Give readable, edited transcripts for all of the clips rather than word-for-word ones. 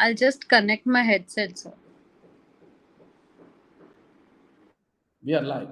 I'll just connect my headset, sir. We are live.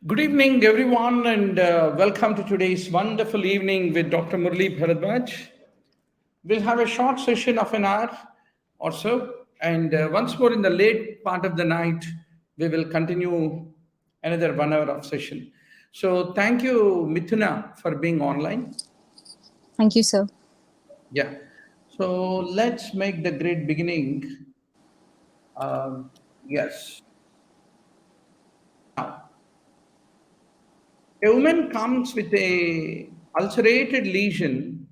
Good evening, everyone, and welcome to today's wonderful evening with Dr. Murli Bharadwaj. We'll have a short session of an hour or so, and once more in the late part of the night, we will continue another 1 hour of session. So thank you, Mithuna, for being online. Thank you, sir. Yeah. So let's make the great beginning. Yes. Now, a woman comes with a ulcerated lesion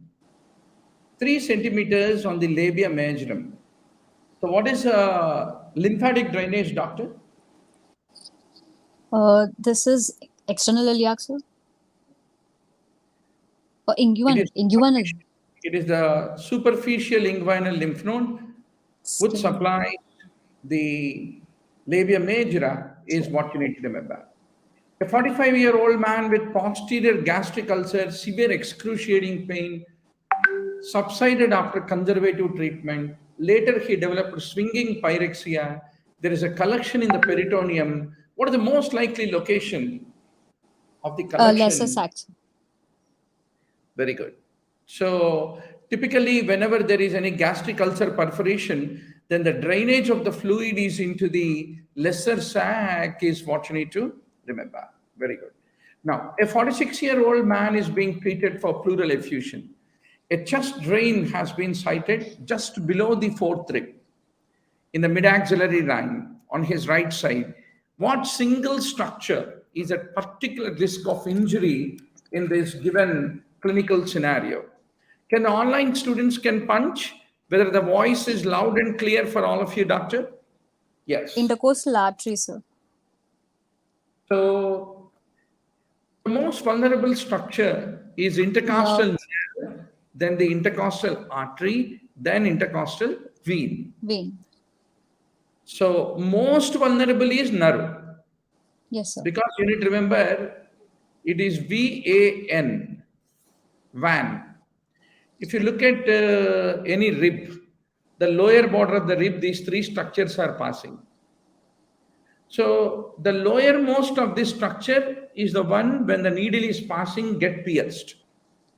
3 centimeters on the labia majorum. So what is lymphatic drainage, doctor? This is external iliac, sir? Or inguinal? It is the superficial inguinal lymph node which supplies the labia majora is what you need to remember. A 45-year-old man with posterior gastric ulcer, severe excruciating pain, subsided after conservative treatment. Later, he developed swinging pyrexia. There is a collection in the peritoneum. What is the most likely location of the collection? Lesser sac. Very good. So typically, whenever there is any gastric ulcer perforation, then the drainage of the fluid is into the lesser sac is what you need to remember. Very good. Now, a 46-year-old man is being treated for pleural effusion. A chest drain has been sighted just below the 4th rib. in the mid-axillary line on his right side, what single structure is at particular risk of injury in this given clinical scenario? Can the online students can punch whether the voice is loud and clear for all of you, doctor? Yes. Intercostal artery, sir. So the most vulnerable structure is intercostal nerve, then the intercostal artery, then intercostal vein. Vein. So most vulnerable is nerve, Yes, sir. because you need to remember it is VAN, van. If you look at any rib, the lower border of the rib, these three structures are passing. So the lowermost of this structure is the one when the needle is passing get pierced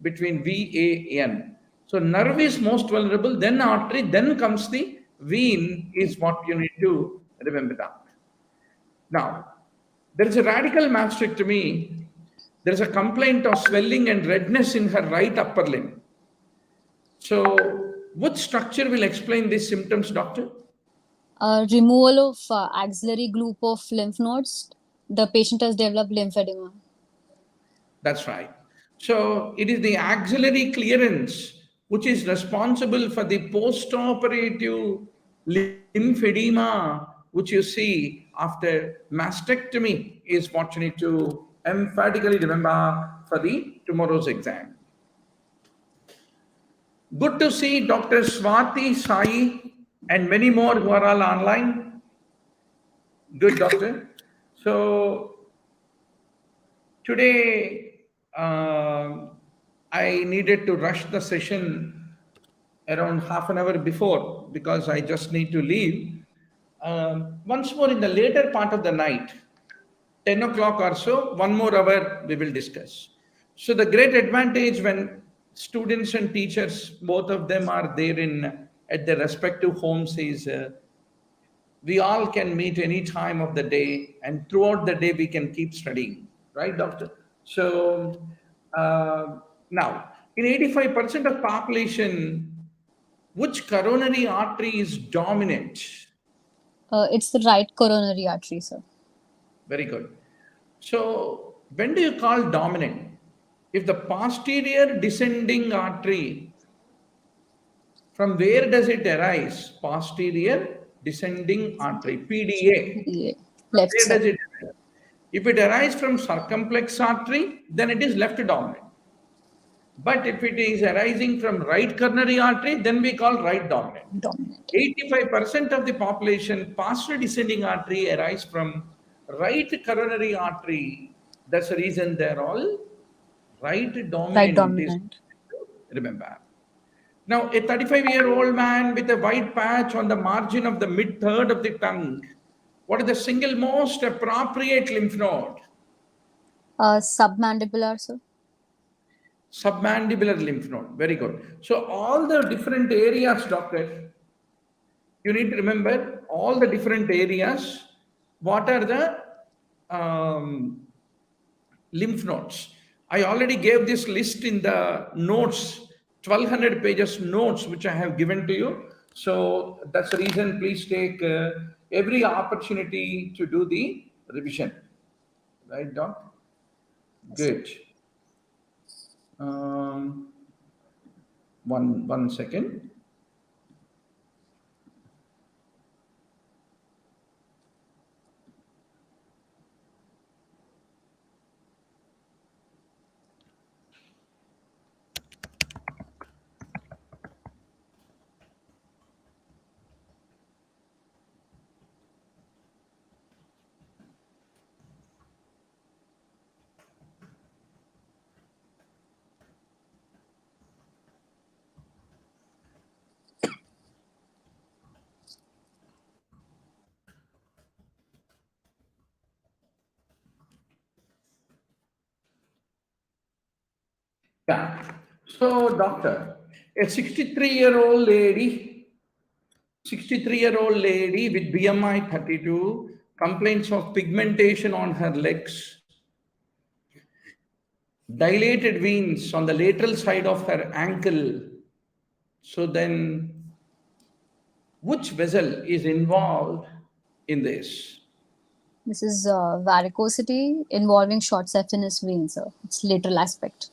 between VAN. So nerve is most vulnerable, then artery, then comes the vein is what you need to remember that. Now, there is a radical mastectomy. There is a complaint of swelling and redness in her right upper limb. So which structure will explain these symptoms, doctor? Removal of axillary group of lymph nodes. The patient has developed lymphedema. That's right. So it is the axillary clearance which is responsible for the post-operative lymphedema, which you see after mastectomy, is what you need to emphatically remember for the tomorrow's exam. Good to see Dr. Swati, Sai, and many more who are all online. Good, doctor. So today I needed to rush the session around half an hour before because I just need to leave. Once more in the later part of the night, 10 o'clock or so, one more hour we will discuss. So the great advantage when students and teachers, both of them are there at their respective homes is we all can meet any time of the day, and throughout the day we can keep studying, right, doctor? So now, in 85% of population, which coronary artery is dominant? It's the right coronary artery, sir. Very good. So when do you call dominant? If the posterior descending artery, from where does it arise? Posterior descending artery, PDA. Yeah. Left Where side. does it arise? If it arises from circumflex artery, then it is left dominant. But if it is arising from right coronary artery, then we call right dominant. Dominant. 85% of the population, posterior descending artery arise from right coronary artery. That's the reason they're all right dominant. Right dominant. Remember. Now, a 35-year-old man with a white patch on the margin of the mid-third of the tongue, what is the single most appropriate lymph node? Submandibular, sir. Submandibular lymph node. Very good. So all the different areas, doctor, you need to remember all the different areas. What are the lymph nodes? I already gave this list in the notes, 1200 pages notes, which I have given to you. So that's the reason, please take every opportunity to do the revision. Right, Doc? Good. One second. Yeah. So, doctor, a 63-year-old lady, 63-year-old lady with BMI 32 complains of pigmentation on her legs, dilated veins on the lateral side of her ankle. So then, which vessel is involved in this? This is varicosity involving short saphenous vein, sir. It's lateral aspect.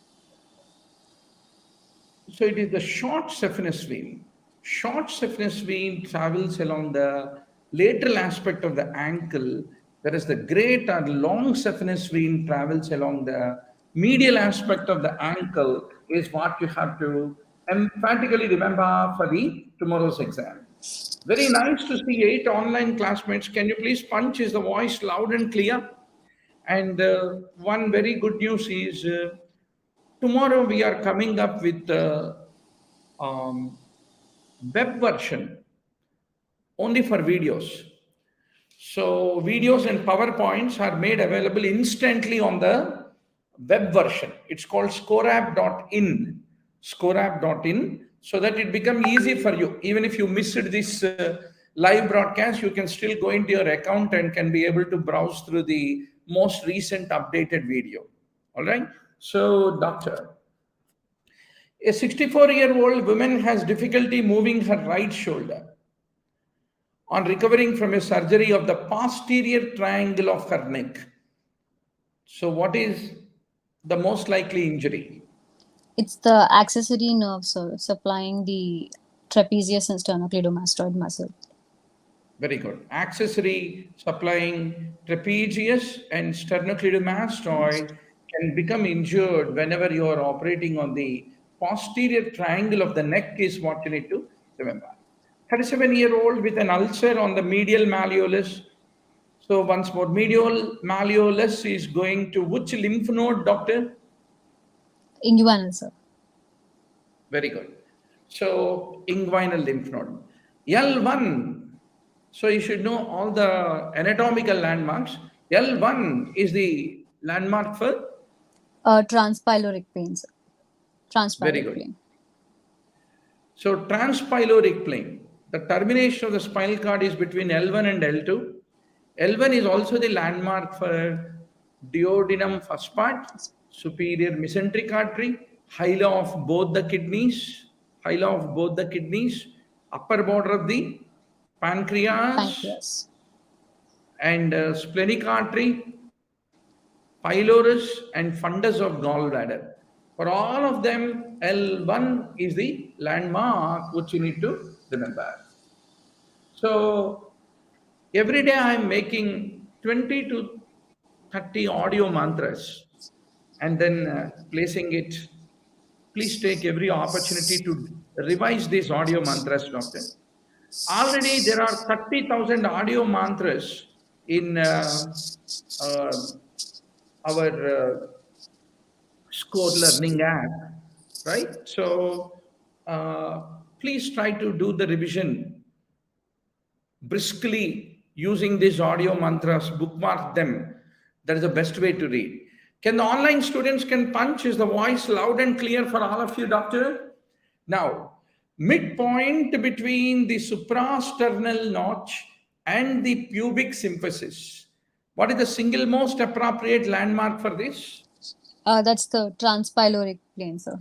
So it is the short saphenous vein. Short saphenous vein travels along the lateral aspect of the ankle, whereas the great or long saphenous vein travels along the medial aspect of the ankle, is what you have to emphatically remember for the tomorrow's exam. Very nice to see 8 online classmates. Can you please punch? Is the voice loud and clear? And one very good news is tomorrow we are coming up with the web version only for videos. So videos and PowerPoints are made available instantly on the web version. It's called scoreapp.in, scoreapp.in, so that it become easy for you. Even if you missed this live broadcast, you can still go into your account and can be able to browse through the most recent updated video. All right. So, doctor, a 64-year-old woman has difficulty moving her right shoulder on recovering from a surgery of the posterior triangle of her neck. So what is the most likely injury? It's the accessory nerve, sir, supplying the trapezius and sternocleidomastoid muscle. Very good. Accessory supplying trapezius and sternocleidomastoid can become injured whenever you are operating on the posterior triangle of the neck, is what you need to remember. 37-year-old with an ulcer on the medial malleolus. So once more, medial malleolus is going to which lymph node, doctor? Inguinal, sir. Very good. So inguinal lymph node. L1. So you should know all the anatomical landmarks. L1 is the landmark for? Transpyloric plane, sir. Very Transpyloric good. plane. So transpyloric plane, the termination of the spinal cord is between L1 and L2. L1 is also the landmark for duodenum first part, superior mesenteric artery, hyla of both the kidneys, upper border of the pancreas. And splenic artery, pylorus and fundus of gallbladder. For all of them, L1 is the landmark which you need to remember. So every day I am making 20 to 30 audio mantras and then placing it. Please take every opportunity to revise these audio mantras, doctor. Already there are 30,000 audio mantras in our Score Learning app, right? So please try to do the revision briskly using these audio mantras, bookmark them. That is the best way to read. Can the online students can punch? Is the voice loud and clear for all of you, doctor? Now, midpoint between the suprasternal notch and the pubic symphysis. What is the single most appropriate landmark for this? That's the transpyloric plane, sir.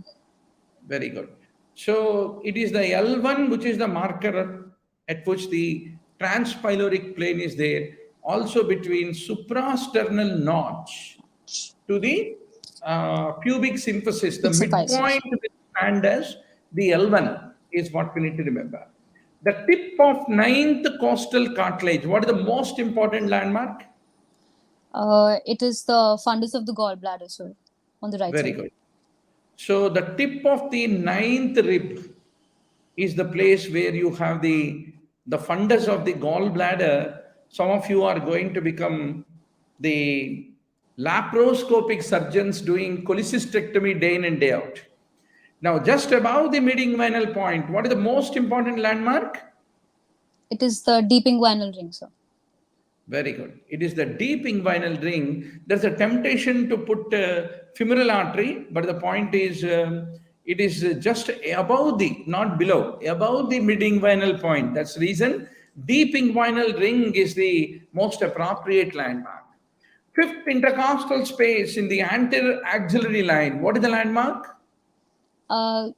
Very good. So it is the L1 which is the marker at which the transpyloric plane is there, also between suprasternal notch to the pubic symphysis. The midpoint will stand as the L1 is what we need to remember. The tip of ninth costal cartilage. What is the most important landmark? It is the fundus of the gallbladder, sir, on the right side. Very good. So the tip of the ninth rib is the place where you have the fundus of the gallbladder. Some of you are going to become the laparoscopic surgeons doing cholecystectomy day in and day out. Now, just above the mid-inguinal point, what is the most important landmark? It is the deep inguinal ring, sir. Very good. It is the deep inguinal ring. There's a temptation to put femoral artery, but the point is it is just above the, not below, above the mid-inguinal point. That's the reason deep inguinal ring is the most appropriate landmark. Fifth intercostal space in the anterior axillary line. What is the landmark?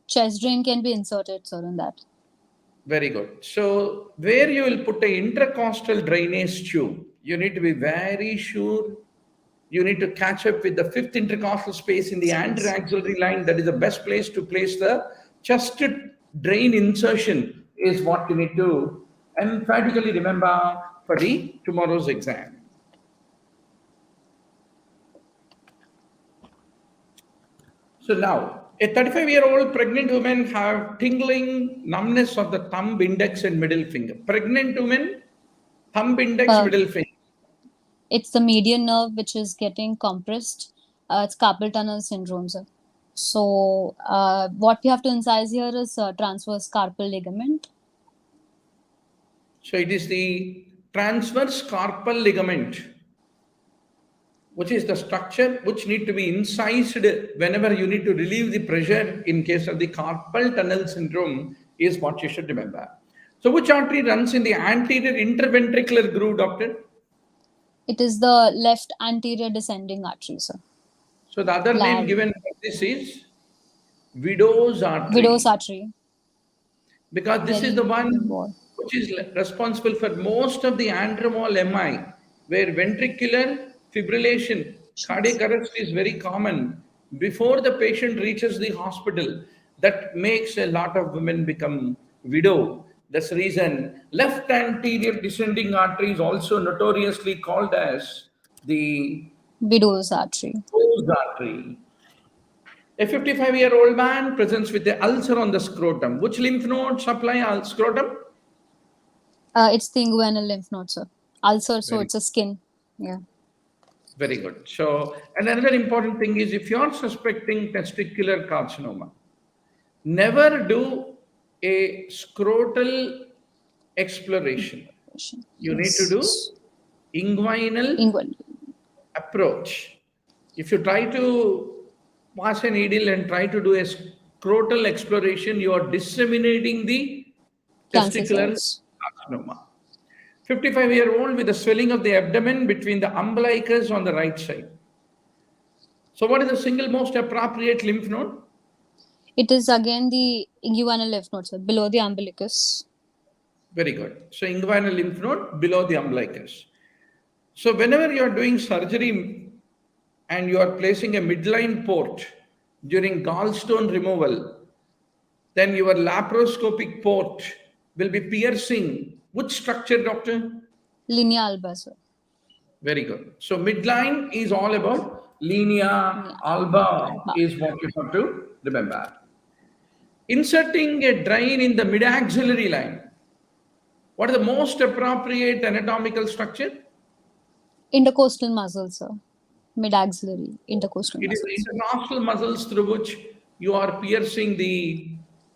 Chest drain can be inserted, sir, in that. Very good. So where you will put a intercostal drainage tube, you need to be very sure. You need to catch up with the fifth intercostal space in the anterior axillary line. That is the best place to place the chest drain insertion is what you need to emphatically remember for the tomorrow's exam. So now, a 35-year-old pregnant woman have tingling numbness of the thumb, index, and middle finger. Pregnant woman, thumb, index, middle finger. It's the median nerve which is getting compressed. It's carpal tunnel syndrome, sir. So what we have to incise here is transverse carpal ligament. So it is the transverse carpal ligament, which is the structure which need to be incised whenever you need to relieve the pressure in case of the carpal tunnel syndrome is what you should remember. So which artery runs in the anterior interventricular groove, doctor? It is the left anterior descending artery, sir. So the other name given for this is widow's artery. Widow's artery. Because this is the one which is responsible for most of the andromal MI, where ventricular fibrillation, cardiac arrest is very common before the patient reaches the hospital. That makes a lot of women become widow. That's the reason left anterior descending artery is also notoriously called as the widow's artery. Widow's artery. A 55-year-old man presents with an ulcer on the scrotum. Which lymph node supply scrotum? It's the inguinal lymph node, sir. Ulcer, so it's a skin. Yeah. Very good. So, and another important thing is if you're suspecting testicular carcinoma, never do a scrotal exploration. You need to do inguinal approach. If you try to pass a needle and try to do a scrotal exploration, you are disseminating the testicular carcinoma. 55-year-old with a swelling of the abdomen between the umbilicus on the right side. So what is the single most appropriate lymph node? It is again the inguinal lymph node, sir, below the umbilicus. Very good. So inguinal lymph node below the umbilicus. So whenever you are doing surgery and you are placing a midline port during gallstone removal, then your laparoscopic port will be piercing which structure, doctor? Linea alba, sir. Very good. So midline is all about linea alba is what you have to remember. Inserting a drain in the mid-axillary line. What is the most appropriate anatomical structure? Intercostal muscle, sir. Mid-axillary, intercostal muscles. It is the intercostal muscles through which you are piercing the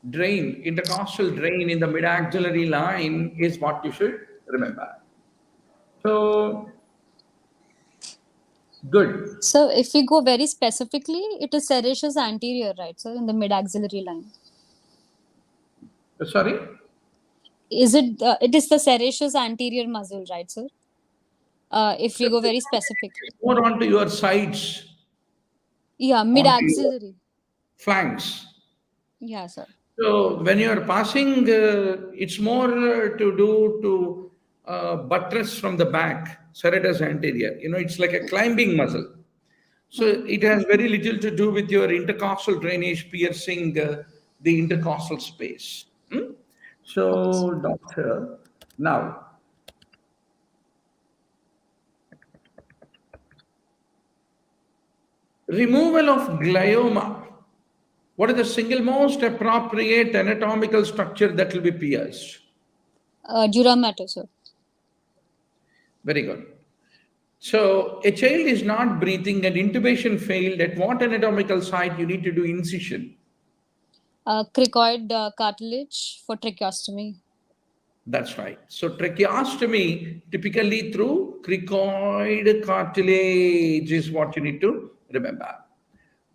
drain, intercostal drain in the mid-axillary line is what you should remember. So, good. So, if we go very specifically, it is serratus anterior, right, sir, in the mid-axillary line. Sorry? Is it? It is the serratus anterior muscle, right, sir? If we go very specific. More onto your sides. Yeah, mid-axillary. Flanks. Yeah, sir. So when you are passing, it's more to do to buttress from the back, serratus anterior. You know, it's like a climbing muscle. So it has very little to do with your intercostal drainage piercing the intercostal space. So, doctor, now, removal of glioma. What is the single most appropriate anatomical structure that will be pierced? Duramater, sir. Very good. So a child is not breathing and intubation failed. At what anatomical site you need to do incision? Cricoid cartilage for tracheostomy. That's right. So tracheostomy typically through cricoid cartilage is what you need to remember.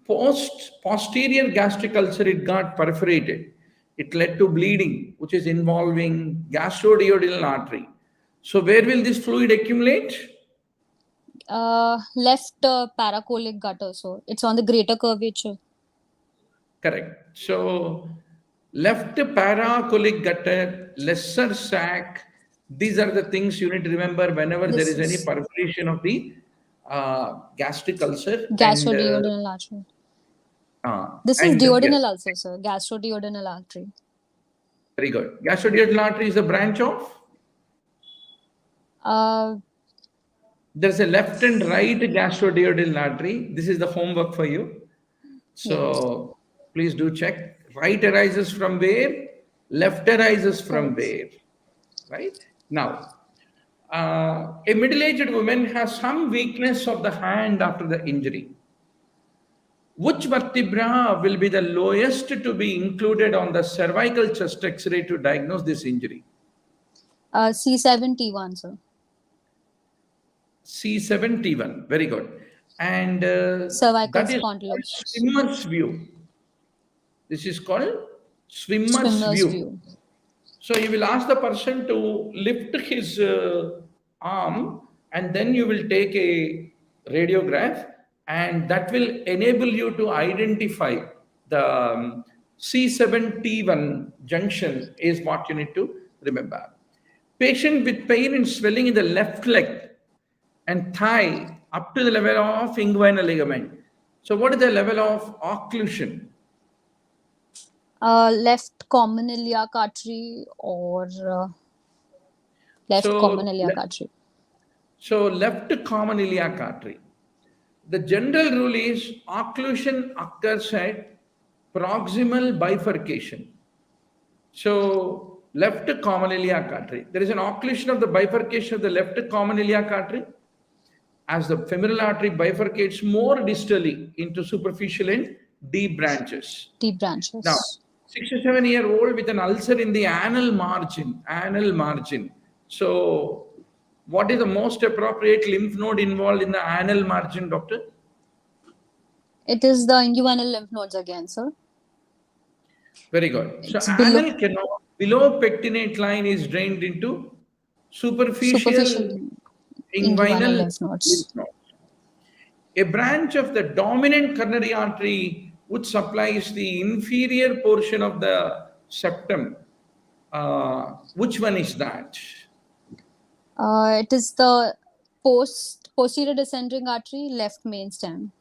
Posterior gastric ulcer, it got perforated. It led to bleeding, which is involving gastroduodenal artery. So where will this fluid accumulate? Left paracolic gutter, so it's on the greater curvature. Correct. So left paracolic gutter, lesser sac. These are the things you need to remember whenever there is any perforation of the gastric ulcer. Gastroduodenal artery. This is And duodenal also, sir. Gastroduodenal artery. very good. Gastroduodenal artery is a branch of? There's a left and right gastroduodenal artery. This is the homework for you. So please do check. Right arises from where? Left arises from where? Right? Now, a middle-aged woman has some weakness of the hand after the injury. Which vertebra will be the lowest to be included on the cervical chest X-ray to diagnose this injury? C7T1, sir. C7T1, very good. And cervical that is called swimmer's view. This is called swimmer's view. So you will ask the person to lift his arm, and then you will take a radiograph, and that will enable you to identify the C7T1 junction is what you need to remember. Patient with pain and swelling in the left leg and thigh up to the level of inguinal ligament. So what is the level of occlusion? Left common iliac artery or left common iliac artery. So left common iliac artery. The general rule is occlusion occurs at proximal bifurcation. So left common iliac artery. There is an occlusion of the bifurcation of the left common iliac artery as the femoral artery bifurcates more distally into superficial and deep branches. Deep branches. Now, 6 to 7 year old with an ulcer in the anal margin. So what is the most appropriate lymph node involved in the anal margin, doctor? It is the inguinal lymph nodes again, sir. Very good. So anal canal below pectinate line is drained into superficial inguinal lymph nodes. A branch of the dominant coronary artery which supplies the inferior portion of the septum. Which one is that? It is the posterior descending artery, left main stem.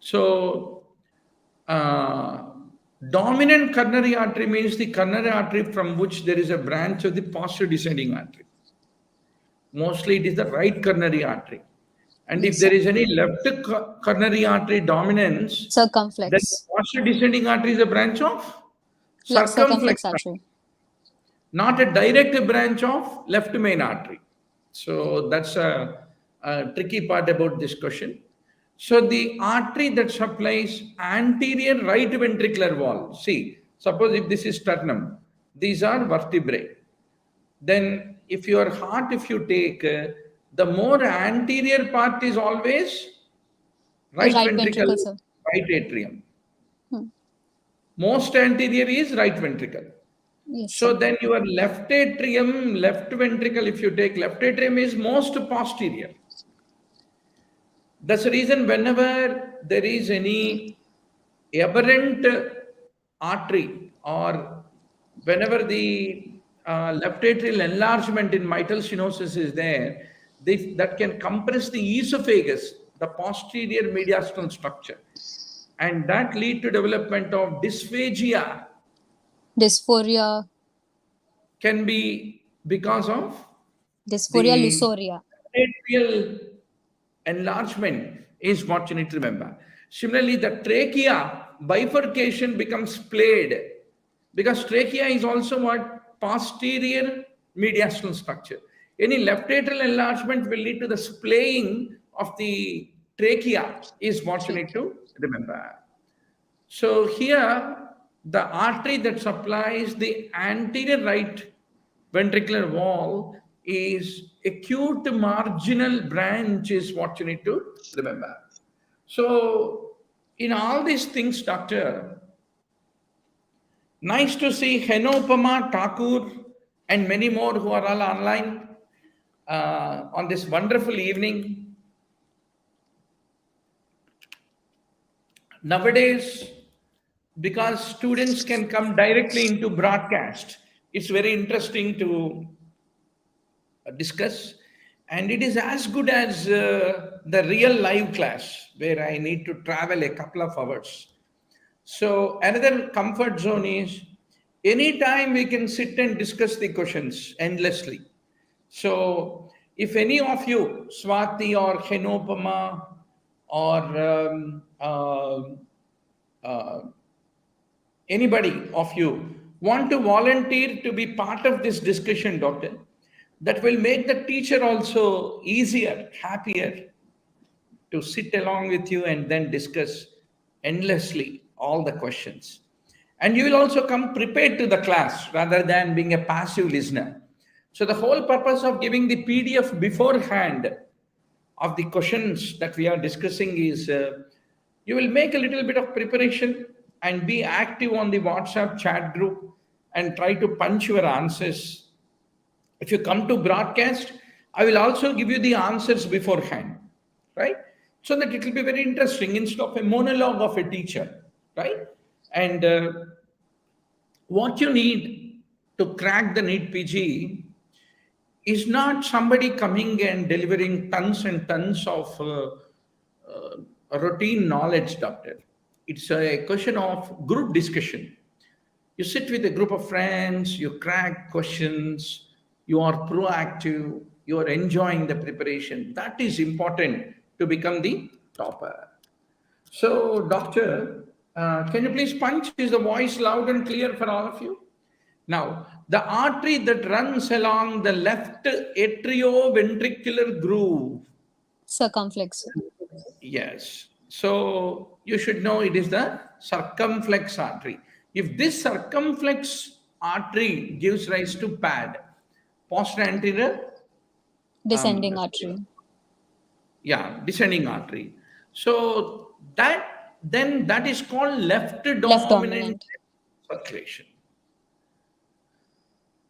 So, dominant coronary artery means the coronary artery from which there is a branch of the posterior descending artery. Mostly it is the right coronary artery. And if there is any left coronary artery dominance, circumflex. then the posterior descending artery is a branch of circumflex artery. Not a direct branch of left main artery. So that's a tricky part about this question. So the artery that supplies anterior right ventricular wall. See, suppose if this is sternum, these are vertebrae. Then if your heart, if you take, the more anterior part is always right ventricle, right atrium. Most anterior is right ventricle. Yes, so then your left atrium, left ventricle, if you take left atrium is most posterior. That's the reason whenever there is any aberrant artery or whenever the left atrial enlargement in mitral stenosis is there, that can compress the esophagus, the posterior mediastinal structure, and that lead to development of dysphagia. Dysphoria. Can be because of dysphoria lusoria. Atrial enlargement is what you need to remember. Similarly, the trachea bifurcation becomes splayed because trachea is also what? Posterior mediastinal structure. Any left atrial enlargement will lead to the splaying of the trachea is what you need to remember. So here, the artery that supplies the anterior right ventricular wall is acute marginal branch is what you need to remember. So in all these things, doctor, nice to see Henopama, Thakur, and many more who are all online on this wonderful evening. Nowadays, because students can come directly into broadcast. It's very interesting to discuss, and it is as good as the real live class where I need to travel a couple of hours. So another comfort zone is anytime we can sit and discuss the questions endlessly. So if any of you, Swati or Henopama or anybody of you want to volunteer to be part of this discussion, doctor, that will make the teacher also easier, happier to sit along with you and then discuss endlessly all the questions. And you will also come prepared to the class rather than being a passive listener. So the whole purpose of giving the PDF beforehand of the questions that we are discussing is you will make a little bit of preparation and be active on the WhatsApp chat group and try to punch your answers. If you come to broadcast, I will also give you the answers beforehand, right? So that it will be very interesting instead of a monologue of a teacher, right? And what you need to crack the NEET PG is not somebody coming and delivering tons and tons of routine knowledge, doctor. It's a question of group discussion. You sit with a group of friends, you crack questions, you are proactive, you are enjoying the preparation. That is important to become the topper. So, doctor, can you please punch? Is the voice loud and clear for all of you? Now, the artery that runs along the left atrioventricular groove. Circumflex. Yes. So you should know it is the circumflex artery. If this circumflex artery gives rise to PAD, posterior anterior Descending artery. Yeah, descending artery. So that is called left dominant circulation.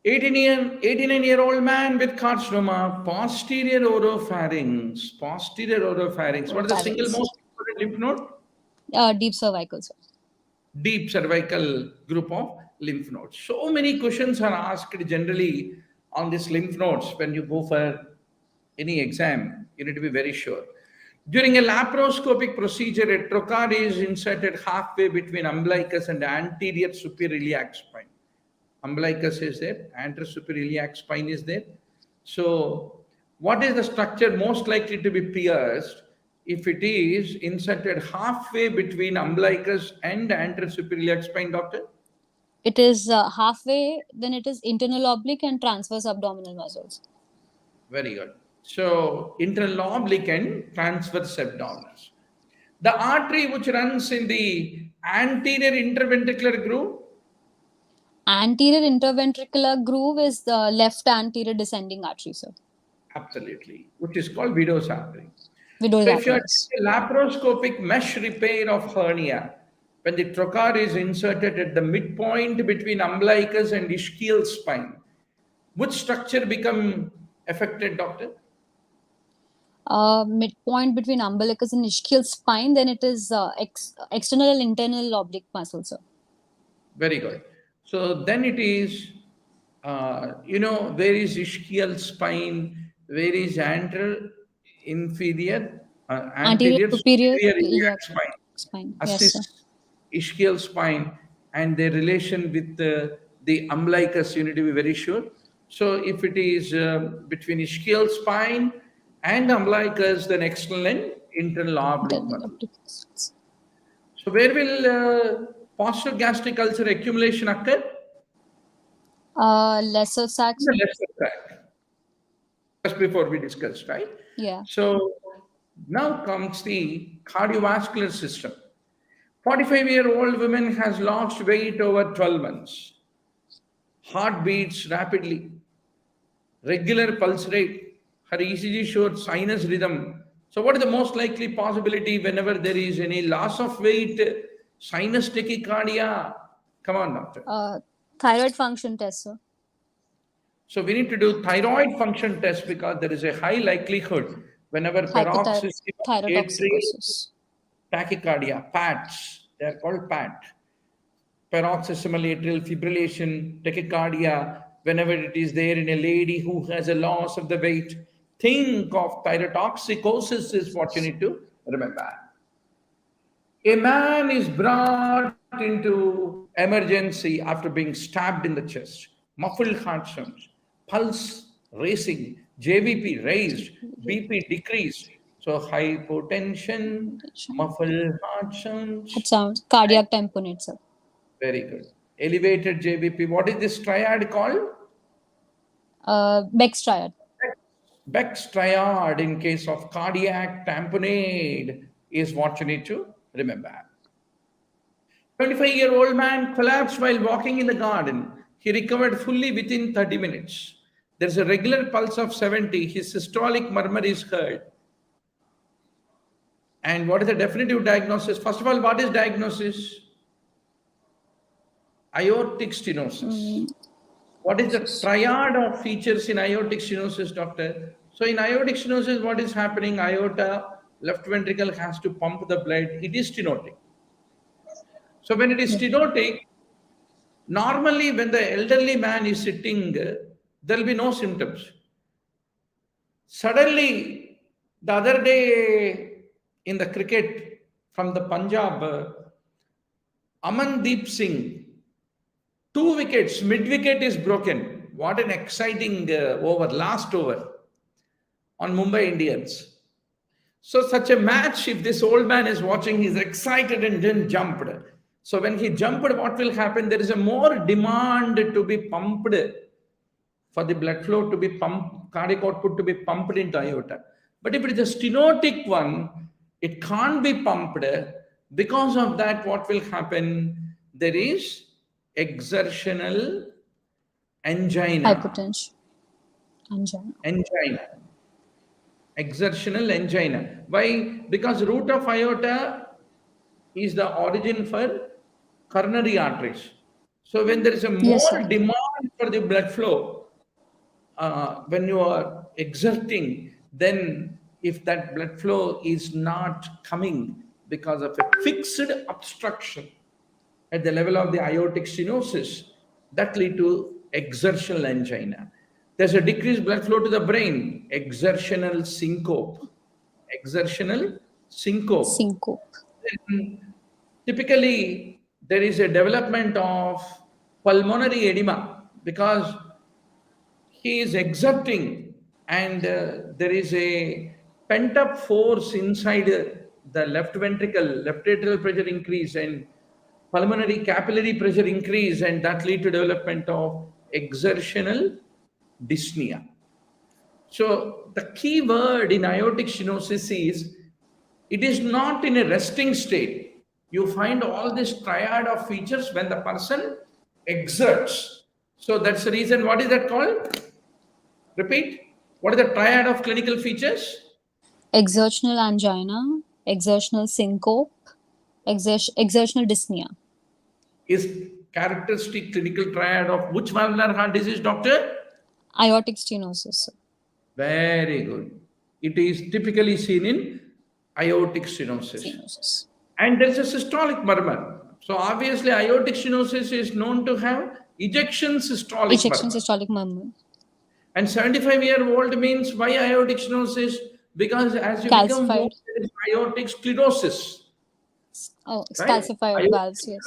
89-year-old man with carcinoma, posterior oropharynx. Posterior oropharynx. What is the single most important lymph node? Deep cervical, sir. Deep cervical group of lymph nodes. So many questions are asked generally on these lymph nodes when you go for any exam. You need to be very sure. During a laparoscopic procedure, a trocar is inserted halfway between umbilicus and anterior superior iliac spine. Umbilicus is there, anterior superior iliac spine is there. So what is the structure most likely to be pierced if it is inserted halfway between umbilicus and anterior superior iliac spine, doctor? It is halfway, then it is internal oblique and transverse abdominal muscles. Very good. So internal oblique and transverse abdominals. The artery which runs in the anterior interventricular groove. Anterior interventricular groove is the left anterior descending artery, sir. Absolutely, which is called Widow's artery. Widow's So if you artery. are laparoscopic mesh repair of hernia, when the trocar is inserted at the midpoint between umbilicus and ischial spine, which structure become affected, doctor? Midpoint between umbilicus and ischial spine, then it is external and internal oblique muscle, sir. Very good. So then it is, where is ischial spine, where is anterior inferior, anterior superior iliac spine. Yes, sir. Ischial spine and their relation with the umbilicus, you need to be very sure. So if it is between ischial spine and umbilicus, then external and internal oblique muscle. So where will posterior gastric ulcer accumulation occur? Lesser sac. The lesser sac. Just before we discussed, right? Yeah. So now comes the cardiovascular system. 45-year-old woman has lost weight over 12 months. Heart beats rapidly. Regular pulse rate. Her ECG showed sinus rhythm. So what is the most likely possibility whenever there is any loss of weight, sinus tachycardia? Come on, doctor. Thyroid function test, sir. So we need to do thyroid function test because there is a high likelihood whenever paroxysmal atrial tachycardia, PATs, they are called PAT. paroxysmal atrial fibrillation, tachycardia, whenever it is there in a lady who has a loss of the weight, think of thyrotoxicosis is what you need to remember. A man is brought into emergency after being stabbed in the chest, muffled heart sounds, pulse racing, JVP raised, BP decreased. So hypotension, muffled heart sounds. It sounds cardiac tamponade, sir. Very good. Elevated JVP. What is this triad called? Beck's triad. Beck's triad in case of cardiac tamponade is what you need to remember. 25-year-old man collapsed while walking in the garden. He recovered fully within 30 minutes. There's a regular pulse of 70. His systolic murmur is heard. And what is the definitive diagnosis? First of all, what is diagnosis? Aortic stenosis. What is the triad of features in aortic stenosis, doctor? So in aortic stenosis, what is happening? Aorta, left ventricle has to pump the blood. It is stenotic. So when it is stenotic, normally when the elderly man is sitting, there will be no symptoms. Suddenly, the other day in the cricket from the Punjab, Amandeep Singh, 2 wickets, mid-wicket is broken. What an exciting over, last over on Mumbai Indians. So such a match, if this old man is watching, he's excited and then jumped. So when he jumped, what will happen? There is a more demand to be pumped, for the blood flow to be pumped, cardiac output to be pumped into aorta. But if it is a stenotic one, it can't be pumped. Because of that, what will happen? There is exertional angina. Hypotension. Angina. Exertional angina. Why? Because root of aorta is the origin for coronary arteries. So when there is a more demand for the blood flow, when you are exerting, then if that blood flow is not coming because of a fixed obstruction at the level of the aortic stenosis, that lead to exertional angina. There's a decreased blood flow to the brain, exertional syncope. Exertional syncope. Then, typically, there is a development of pulmonary edema because he is exerting and there is a pent-up force inside the left ventricle, left atrial pressure increase and pulmonary capillary pressure increase, and that lead to development of exertional dyspnea. So the key word in aortic stenosis is it is not in a resting state. You find all this triad of features when the person exerts. So that's the reason. What is that called? Repeat. What is the triad of clinical features? Exertional angina, exertional syncope, exertional dyspnea. Is characteristic clinical triad of which valvular heart disease, doctor? Aortic stenosis. Very good. It is typically seen in aortic stenosis. And there is a systolic murmur. So obviously aortic stenosis is known to have ejection systolic murmur. And 75-year-old means why aortic stenosis? Because as you become old, there is aortic sclerosis. Oh, calcified valves, yes.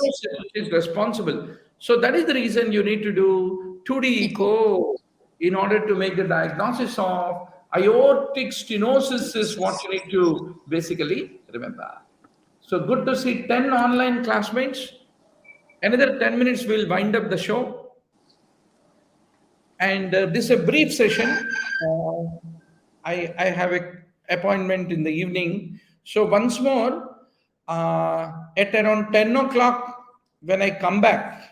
Is responsible. So that is the reason you need to do 2D echo in order to make the diagnosis of aortic stenosis is what you need to basically remember. So good to see 10 online classmates. Another 10 minutes we'll wind up the show. And this is a brief session. I have an appointment in the evening. So once more, at around 10 o'clock, when I come back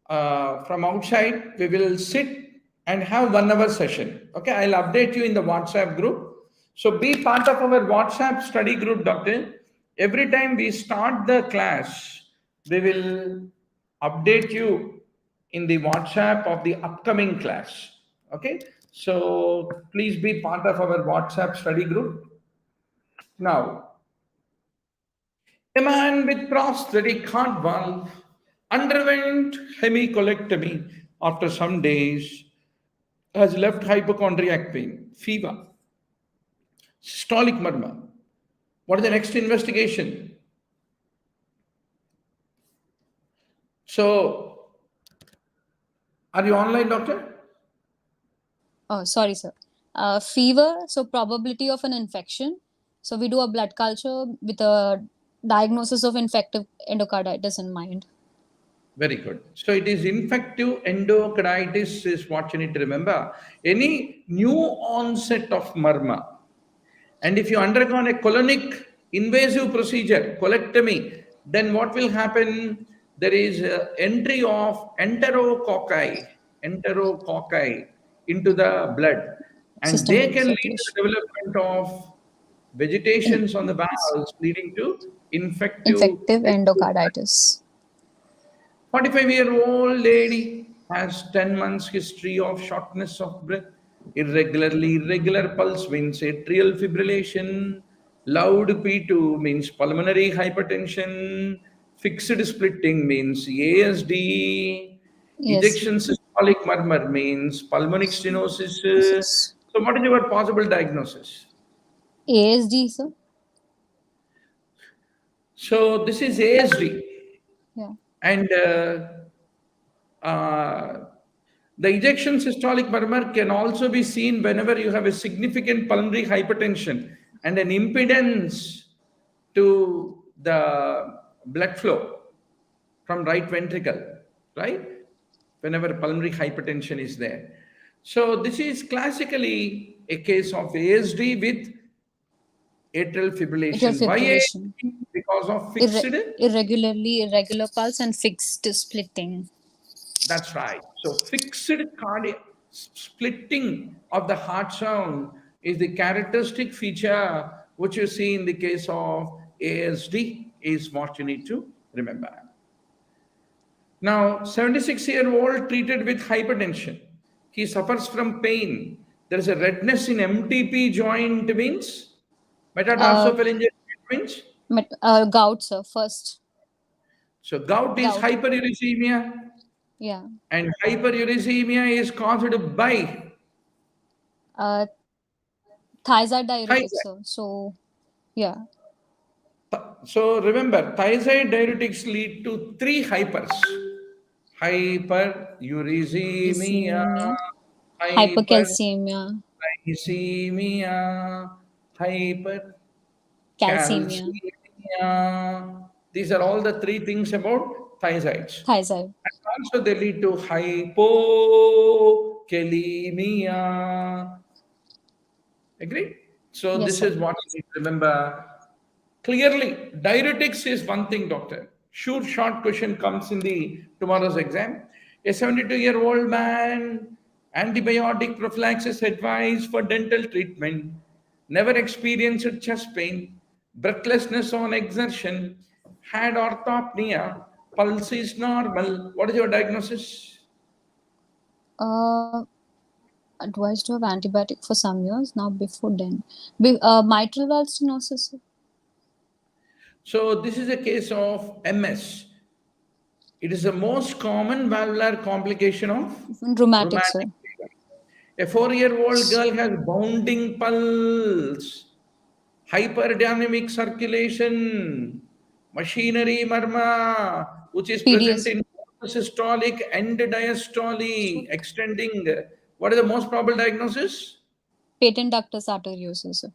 from outside, we will sit and have 1 hour session. Okay, I'll update you in the WhatsApp group. So be part of our WhatsApp study group, doctor. Every time we start the class, we will update you in the WhatsApp of the upcoming class. Okay, so please be part of our WhatsApp study group. Now, A man with prosthetic heart valve underwent hemicolectomy after some days, has left hypochondriac pain, fever, systolic murmur. What is the next investigation? So, are you online, doctor? Oh, sorry, sir. Fever, so probability of an infection. So we do a blood culture with a diagnosis of infective endocarditis in mind. Very good. So it is infective endocarditis is what you need to remember. Any new onset of murmur. And if you undergone a colonic invasive procedure, colectomy, then what will happen? There is entry of enterococci into the blood. And they Systemic can lead to circulation. the development of vegetations on the valves leading to Infective endocarditis. 45-year-old lady has 10 months history of shortness of breath, irregular pulse means atrial fibrillation, loud P2 means pulmonary hypertension, fixed splitting means ASD, Yes. ejection systolic murmur means pulmonic stenosis. Yes. So what is your possible diagnosis? ASD, sir. So this is ASD. Yeah. And the ejection systolic murmur can also be seen whenever you have a significant pulmonary hypertension and an impedance to the blood flow from right ventricle, right? Whenever pulmonary hypertension is there. So this is classically a case of ASD with atrial fibrillation. Atrial Why fibrillation. ASD? Because of fixed. Irregular pulse and fixed splitting. That's right. So fixed cardiac splitting of the heart sound is the characteristic feature which you see in the case of ASD is what you need to remember. Now, 76-year-old treated with hypertension. He suffers from pain. There is a redness in MTP joint means metatarsophalangeal means. Gout, sir, first. So gout is hyperuricemia. Yeah. And hyperuricemia is caused by Thiazide diuretic, sir. So, yeah. So remember, thiazide diuretics lead to 3 hypers. Hyperuricemia, Hypercalcemia, hyperglycemia, calcemia, hypercalcemia. These are all the 3 things about thiazides. thiazide. And also they lead to hypokalemia. Agree? So Yes, this sir. is what you need to remember. Clearly, diuretics is one thing, doctor. Sure, short question comes in the tomorrow's exam. A 72-year-old man, antibiotic prophylaxis advice for dental treatment, never experienced chest pain, breathlessness on exertion, had orthopnea, pulse is normal. What is your diagnosis? Advised to have antibiotic for some years now before then. Mitral valve stenosis, sir. So this is a case of MS. It is the most common valvular complication of Rheumatic, sir. fever. A 4-year-old girl has bounding pulse, hyperdynamic circulation, machinery murmur, which is present PDS. in both systolic and diastolic, extending. What is the most probable diagnosis? Patent ductus arteriosus, sir.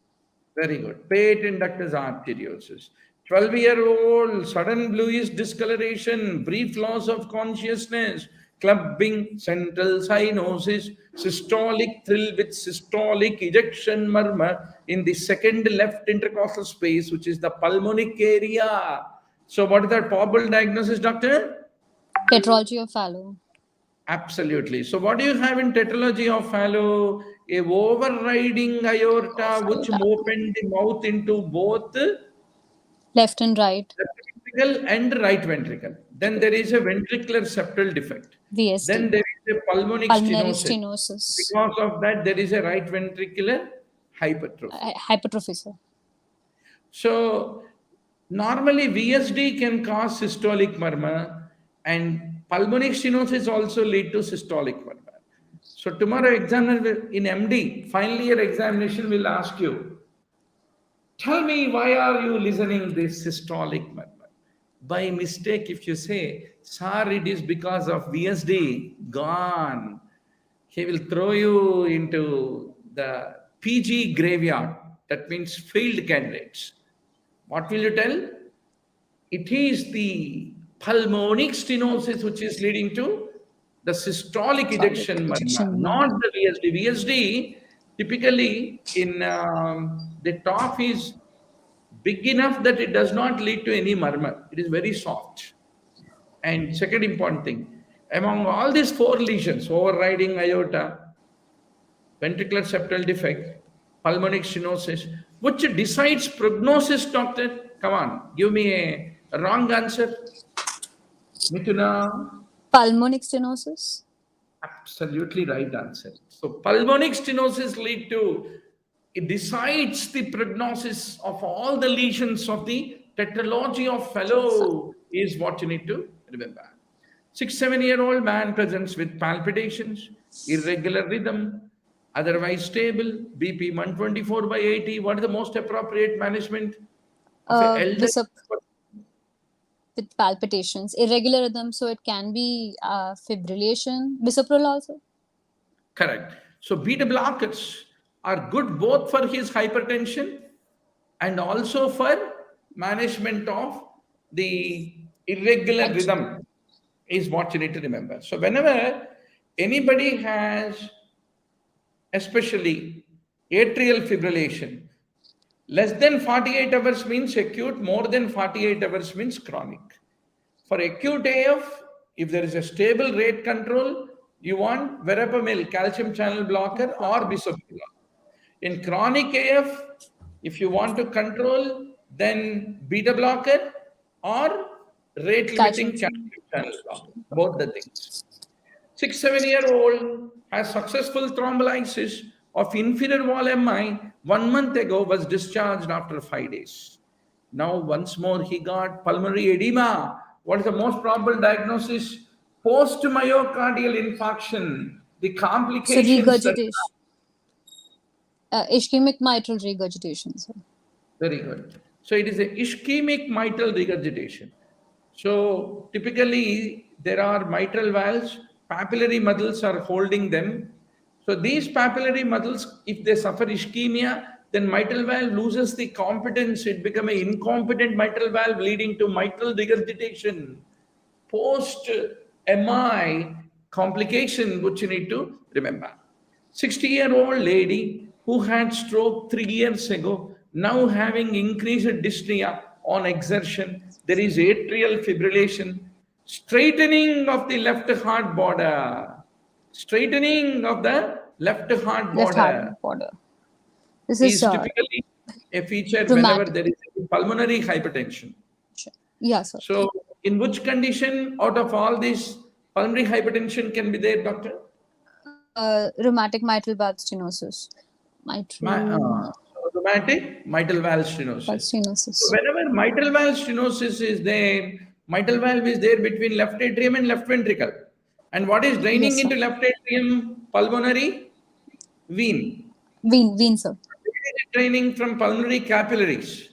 Very good. Patent ductus arteriosus. 12-year-old, sudden bluish discoloration, brief loss of consciousness, clubbing, central cyanosis, systolic thrill with systolic ejection murmur in the second left intercostal space, which is the pulmonic area. So what is that probable diagnosis, doctor? Tetralogy of Fallot. Absolutely. So what do you have in tetralogy of Fallot? A overriding aorta which opened the mouth into both Left and right. left ventricle and right ventricle. Then there is a ventricular septal defect. VSD. Then there is a pulmonic Pulmonary stenosis. stenosis. Because of that, there is a right ventricular hypertrophy. Hypertrophy, sir. So Normally, VSD can cause systolic murmur, and pulmonic stenosis also lead to systolic murmur. So tomorrow examiner in MD, final year examination will ask you, tell me why are you listening this systolic murmur? By mistake, if you say, sir, it is because of VSD, gone. He will throw you into the PG graveyard. That means failed candidates. What will you tell? It is the pulmonic stenosis which is leading to the systolic ejection murmur, not the VSD. VSD typically in the top is big enough that it does not lead to any murmur. It is very soft. And second important thing, among all these 4 lesions, overriding aorta, ventricular septal defect, pulmonic stenosis, which decides prognosis, doctor? Come on, give me a wrong answer. Mithuna? Pulmonic stenosis? Absolutely right answer. So pulmonic stenosis lead to, it decides the prognosis of all the lesions of the tetralogy of fellow is what you need to remember. 6-7-year-old man presents with palpitations, irregular rhythm, otherwise stable, BP 124/80. What is the most appropriate management of an elderly with palpitations, irregular rhythm, so it can be fibrillation, bisoprolol also? Correct. So beta blockers are good both for his hypertension and also for management of the irregular rhythm is what you need to remember. So whenever anybody has especially atrial fibrillation, less than 48 hours means acute, more than 48 hours means chronic. For acute AF, if there is a stable rate control, you want verapamil, calcium channel blocker or bisoprolol. In chronic AF, if you want to control, then beta blocker or rate limiting calcium channel blocker, both the things. 6-7-year-old has successful thrombolysis of inferior wall MI 1 month ago, was discharged after 5 days. Now once more he got pulmonary edema. What is the most probable diagnosis? Post-myocardial infarction. The complications. So regurgitation. Ischemic mitral regurgitation. Sir. Very good. So it is a ischemic mitral regurgitation. So typically there are mitral valves, papillary muscles are holding them. So these papillary muscles, if they suffer ischemia, then mitral valve loses the competence. It becomes an incompetent mitral valve leading to mitral regurgitation. Post-MI complication, which you need to remember. 60-year-old lady who had stroke 3 years ago, now having increased dyspnea on exertion. There is atrial fibrillation, straightening of the left heart border. Straightening of the left heart border. This is typically a feature whenever there is pulmonary hypertension. Yeah, sir. So, in which condition out of all this pulmonary hypertension can be there, doctor? Rheumatic mitral valve stenosis. Rheumatic mitral valve stenosis. So whenever mitral valve stenosis is there, mitral valve is there between left atrium and left ventricle. And what is draining into left atrium? Pulmonary vein. Vein, sir. Draining from pulmonary capillaries.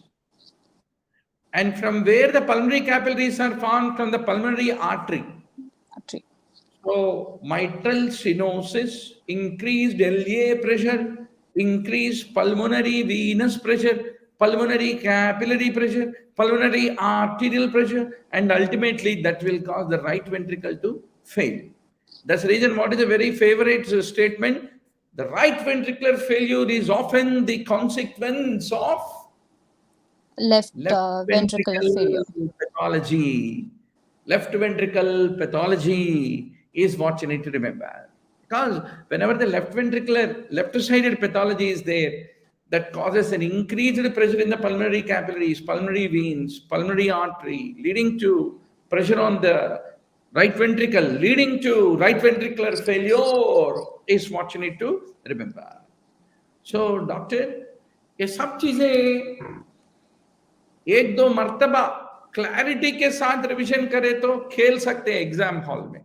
And from where the pulmonary capillaries are formed? From the pulmonary artery. So mitral stenosis, increased LA pressure, increased pulmonary venous pressure, pulmonary capillary pressure, pulmonary arterial pressure, and ultimately that will cause the right ventricle to fail. That's the reason what is a very favorite statement. The right ventricular failure is often the consequence of left ventricle failure. Pathology. Left ventricle pathology is what you need to remember. Because whenever the left-sided pathology is there, that causes an increased pressure in the pulmonary capillaries, pulmonary veins, pulmonary artery, leading to pressure on the right ventricle, leading to right ventricular failure is what you need to remember. So, doctor, ये सब चीजें एक दो मर्तबा clarity के साथ revision करे तो खेल सकते हैं एग्जाम हॉल में।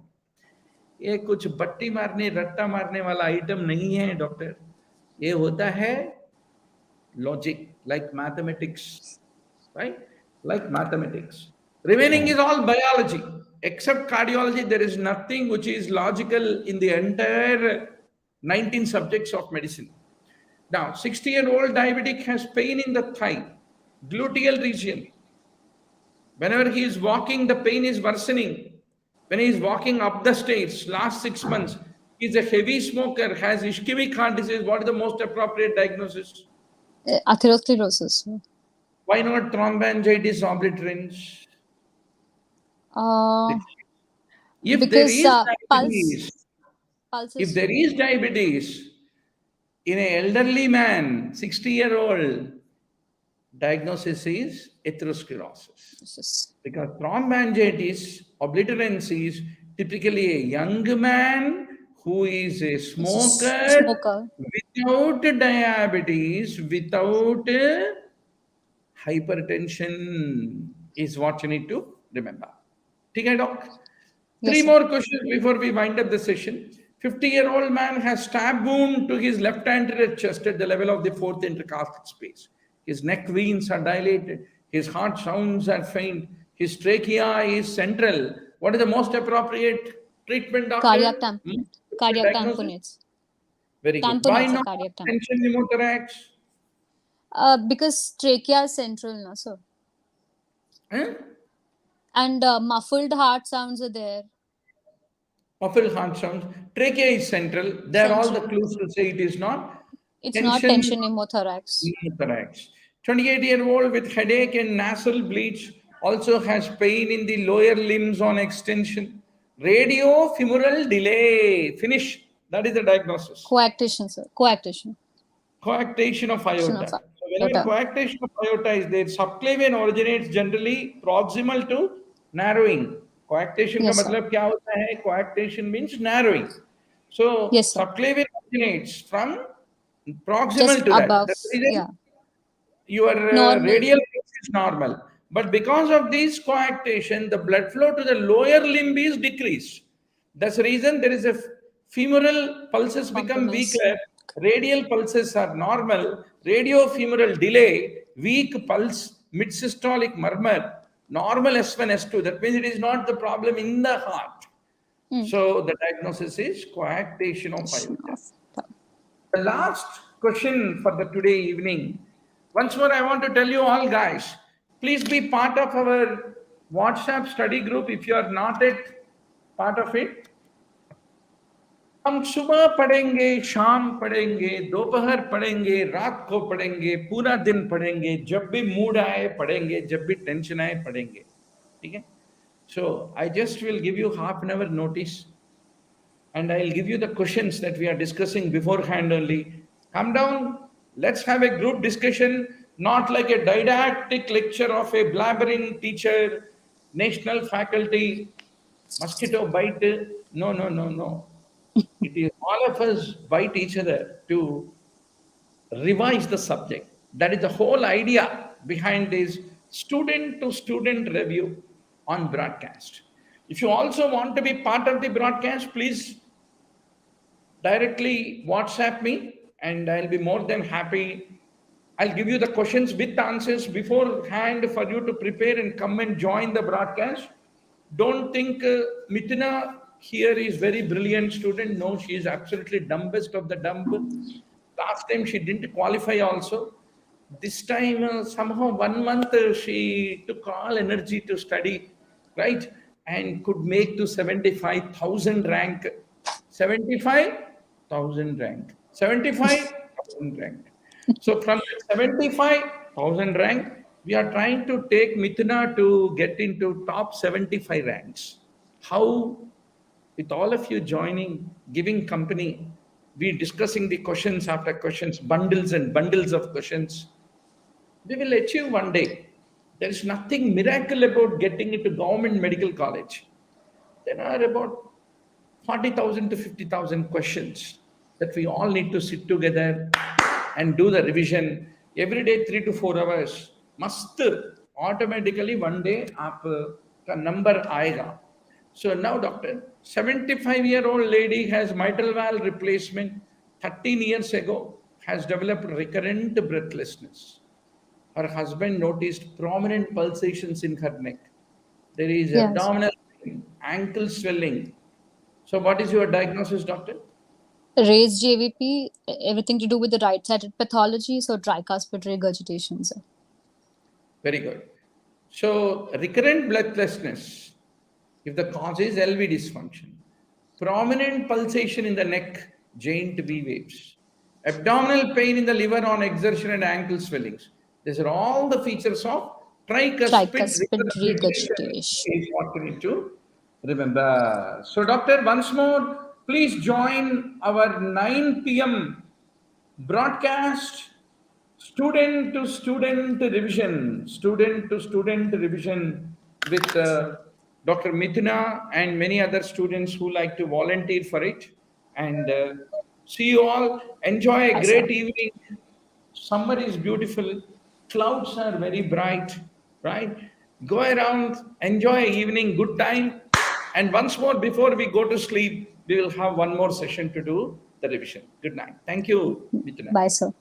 ये कुछ बट्टी मारने रट्टा मारने वाला आइटम नहीं है डॉक्टर, ये होता है logic, like mathematics, right? Like mathematics. Remaining is all biology. Except cardiology, there is nothing which is logical in the entire 19 subjects of medicine. Now, 60-year-old diabetic has pain in the thigh, gluteal region. Whenever he is walking, the pain is worsening. When he is walking up the stairs, last 6 months, he is a heavy smoker, has ischemic heart disease. What is the most appropriate diagnosis? Atherosclerosis. Why not thromboangiitis obliterans? If there Because is diabetes, pulse if is there is diabetes in an elderly man, 60-year-old, diagnosis is atherosclerosis. Because thromboangiitis obliterans is typically a young man who is a smoker without diabetes, without hypertension is what you need to remember. Okay, doc? Yes, Three sir. more questions before we wind up the session. 50-year-old man has stab wound to his left anterior chest at the level of the fourth intercostal space. His neck veins are dilated. His heart sounds are faint. His trachea is central. What is the most appropriate treatment, doctor? Cardiac tamponades. Very good. Why not cardiac tension pneumothorax? Because trachea is central, no, sir. And muffled heart sounds are there. Muffled heart sounds. Trachea is central. There are all the clues to say it is not. It's not tension pneumothorax. 28-year-old with headache and nasal bleach also has pain in the lower limbs on extension. Radiofemoral delay. Finish. That is the diagnosis. Coactation, sir. Coactation. Coactation of aorta. So whenever coactation of aorta is there, subclavian originates generally proximal to narrowing. Coactation का मतलब क्या होता है? Coactation means narrowing. So subclavian originates from proximal just to above, that. Your radial is normal. But because of this coactation, the blood flow to the lower limb is decreased. That's the reason there is a femoral pulses become weaker. Radial pulses are normal. Radiofemoral delay, weak pulse, mid-systolic murmur, normal S1, S2. That means it is not the problem in the heart. So the diagnosis is coactation of aorta. The last question for the today evening. Once more, I want to tell you all guys, please be part of our WhatsApp study group if you are not yet part of it. हम सुबह पढ़ेंगे, शाम पढ़ेंगे, दोपहर पढ़ेंगे, रात को पढ़ेंगे, पूरा दिन पढ़ेंगे, जब भी मूड आए पढ़ेंगे, जब भी टेंशन आए पढ़ेंगे, ठीक है? So I just will give you half an hour notice and I'll give you the questions that we are discussing beforehand only. Come down, let's have a group discussion, not like a didactic lecture of a blabbering teacher, national faculty, mosquito bite. No. It is all of us bite each other to revise the subject. That is the whole idea behind this student-to-student review on broadcast. If you also want to be part of the broadcast, please directly WhatsApp me and I'll be more than happy. I'll give you the questions with answers beforehand for you to prepare and come and join the broadcast. Don't think Mithuna here is very brilliant student. No, she is absolutely dumbest of the dumb. Last time she didn't qualify also. This time somehow 1 month she took all energy to study, right? And could make to 75,000 rank. 75,000 rank. 75,000 rank. So from 75,000 rank, we are trying to take Mithuna to get into top 75 ranks. How? With all of you joining, giving company, we discussing the questions after questions, bundles and bundles of questions. We will achieve one day. There is nothing miracle about getting into government medical college. There are about 40,000 to 50,000 questions that we all need to sit together and do the revision every day, 3 to 4 hours. Must automatically one day आपका number आएगा. So now doctor, 75-year-old lady has mitral valve replacement 13 years ago, has developed recurrent breathlessness. Her husband noticed prominent pulsations in her neck. There is Yes. abdominal pain, ankle swelling. So what is your diagnosis, doctor? Raised JVP, everything to do with the right-sided pathology, so tricuspid regurgitation, sir. Very good. So recurrent breathlessness, if the cause is LV dysfunction, prominent pulsation in the neck, giant V waves, abdominal pain in the liver on exertion and ankle swellings. These are all the features of tricuspid regurgitation is what you need to remember. So doctor, once more, please join our 9 p.m. broadcast. Student to student revision with Dr. Mithuna and many other students who like to volunteer for it. And see you all. Enjoy a great evening. Summer is beautiful. Clouds are very bright, right? Go around, enjoy evening, good time. And once more, before we go to sleep, we will have one more session to do the revision. Good night. Thank you, Mithuna. Bye, sir.